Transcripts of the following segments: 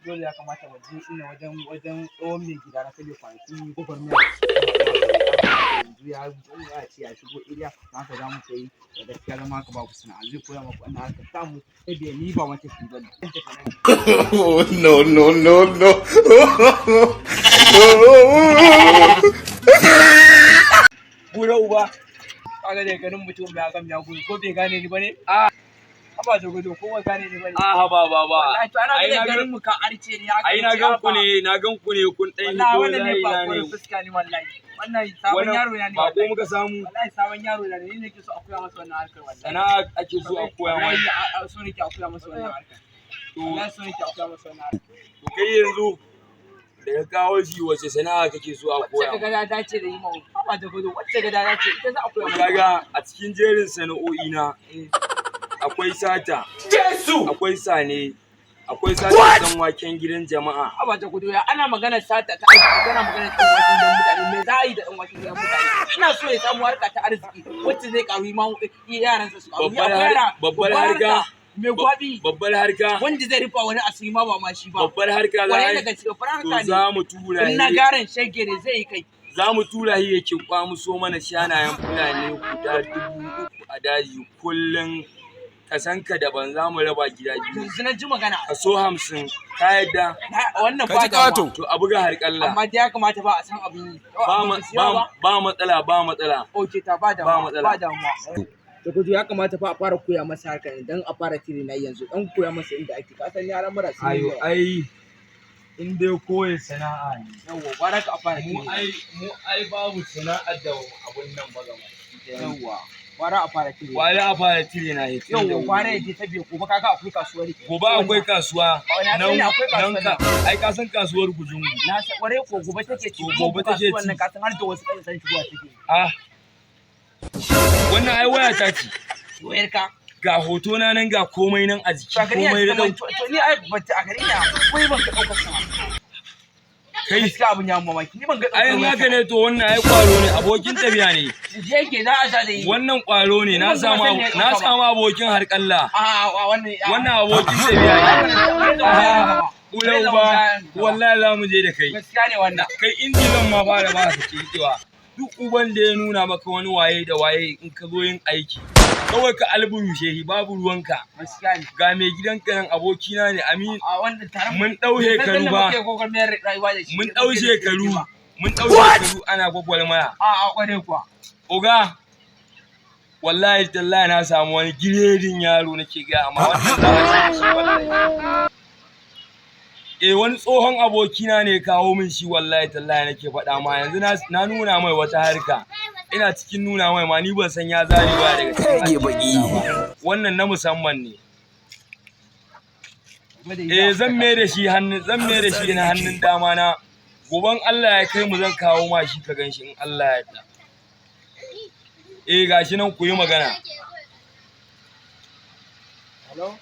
dole ya kamata mu je ina wajen tsohon mai gida na kalle kwanaki gwagwarmaya yanzu ya ce ya shigo area haka za mu kai da gaskiya zama haka babu sana'a zai koya maka wannan harkar samu sai da ni ba mace ki bane no no no no bura uba kaga da ganin mutum ya gam ya gudu ko bai gane ni bane haba da gudu ko ba gane ni bane haba ai na ganin mu ka arce ne ai na gan ku ne kun dan yi ko wallahi ba ko fuska ni wallahi wannan sabon yaro ne ba ko muka samu wallahi sabon yaro ne ni nake so a koya masa wannan harkar wallahi sana'a ake so a koya masa wallahi so nake a koya masa wannan harkar to wallahi so nake a koya masa wannan harkar to kai yanzu da ka kawo shi wace sana'a kake so a koya wacce ga dace da yi mawu ba da gudu wacce ga dace ita za a koya masa kaga a cikin jerin sana'o'i na akwai sata akwai sane akwai sata dan waken gidan jama'a haba da gudu ya ana magana sata ta aiki kana magana dan waken gidan mutane me za a yi da dan waken gidan mutane ina so ya samu harka ta arziki wacce zai karu ma yaran sa su karu babbar harka me gwabi babbar harka wanda zai rufa wani asiri ma ba ma shi ba babbar harka za daga cikin farka ne za mu tura in na garan shege ne zai kai za mu tura shi yake kwamuso mana shanayen fulani guda 3000 a daji kullun kasanka daban za mu raba gida biyu yanzu na ji magana kaso 50 ka yadda wannan ba da to a buga har kalla amma da ya kamata ba a san abin ba matsala okay ta ba damuwa da kudu ya kamata fa a fara koya masa haka idan a fara tiri na yanzu dan koya masa inda ake ka san yaran marasa ayo ai in dai koyi sana'a ne yawa baraka a fara mu ai babu sana'a da abun nan ba gaba yawa bara a fara tiri na yi yawa bara yake tabe gobe kaga akwai kasuwar gobe akwai kasuwa nan ka ai ka san kasuwar gujungu na kware ko gobe take ci gobe take ci wannan ka san har da wasu kai san shigowa take wannan ai waya ta ce wayar ka ga hoto na nan ga komai nan a jiki komai da to ni ai bata a gari na kai ban ka dauka sa kai gaskiya abun ya mamaki ni ban ga ai haka ne to wannan ai kwaro ne abokin tafiya ne yake za a sa da yi wannan kwaro ne na samu abokin harkalla wannan abokin tafiya ne Ulau ba wallahi za mu je da kai gaskiya ne wannan kai injilan ma fara ba ka cewa duk uban da ya nuna maka wani waye da waye in ka zo yin aiki kawai ka albushe shi babu ruwanka ga mai gidanka nan abokina ne amin mun dau shekaru ba mun dau shekaru ana gwagwalmaya kware kuwa oga wallahi tallahi na samu wani giredin yaro nake ga amma wannan za a shi wallahi wani tsohon abokina ne kawo min shi wallahi tallahi nake faɗa ma yanzu na nuna mai wata harka ina cikin nuna mai ma ni ban san ya zari ba daga cikin baki wannan na musamman ne zan mai da shi na hannun dama na goban Allah ya kai mu zan kawo ma shi ka ganshi in Allah ya yarda gashi nan ku yi magana hello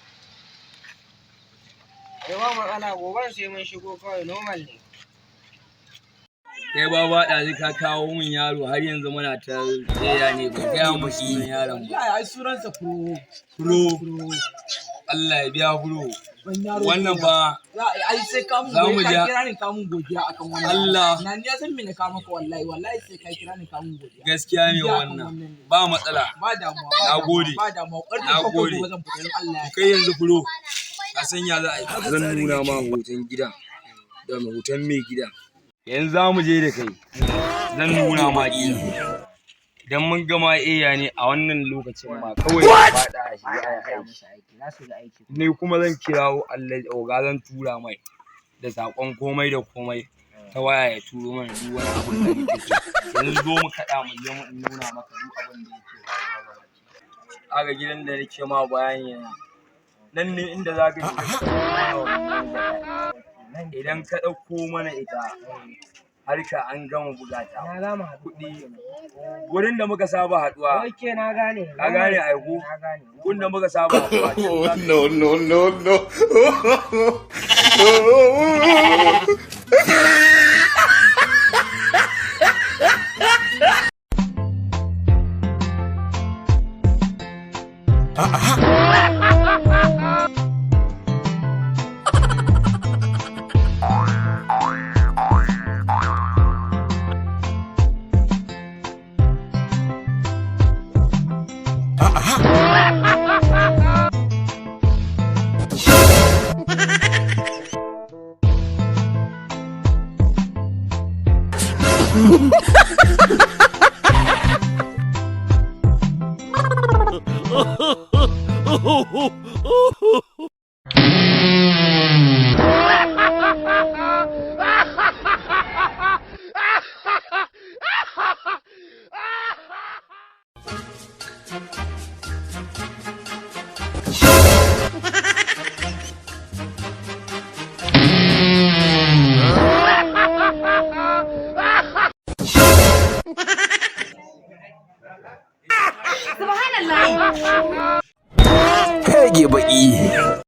ba matsala gobe sai mun shigo kawai normal ne kai baba ɗazi ka kawo min yaro har yanzu muna ta tsaya ne ba gaya mu shi yaron ba ai sunansa pro Allah ya biya pro wannan ba ai sai ka mun kira ni ka mun godiya akan wannan Allah na ni san me ne ka maka wallahi sai ka kira ni ka mun godiya gaskiya ne wannan ba matsala ba damuwa nagode nagode kai yanzu pro ka sanya za a yi zan nuna ma hoton gidan da hoton mai gidan yanzu za mu je da kai zan nuna ma gidan idan mun gama ne a wannan lokacin ma kawai faɗa a shi aiki ne kuma zan kirawo Allah oga zan tura mai da sakon komai da komai ta waya ya turo mana duk wani abun da yake so yanzu zo mu kaɗa mu je mu nuna maka duk abin da yake faruwa aga gidan da nake ma bayani nan ne inda za ka idan ka ɗauko mana ita harka an gama bugata kuɗi wurin da muka saba haɗuwa na gane ka gane aiko wurin da muka saba haɗuwa no Subhanallah. Hege baki.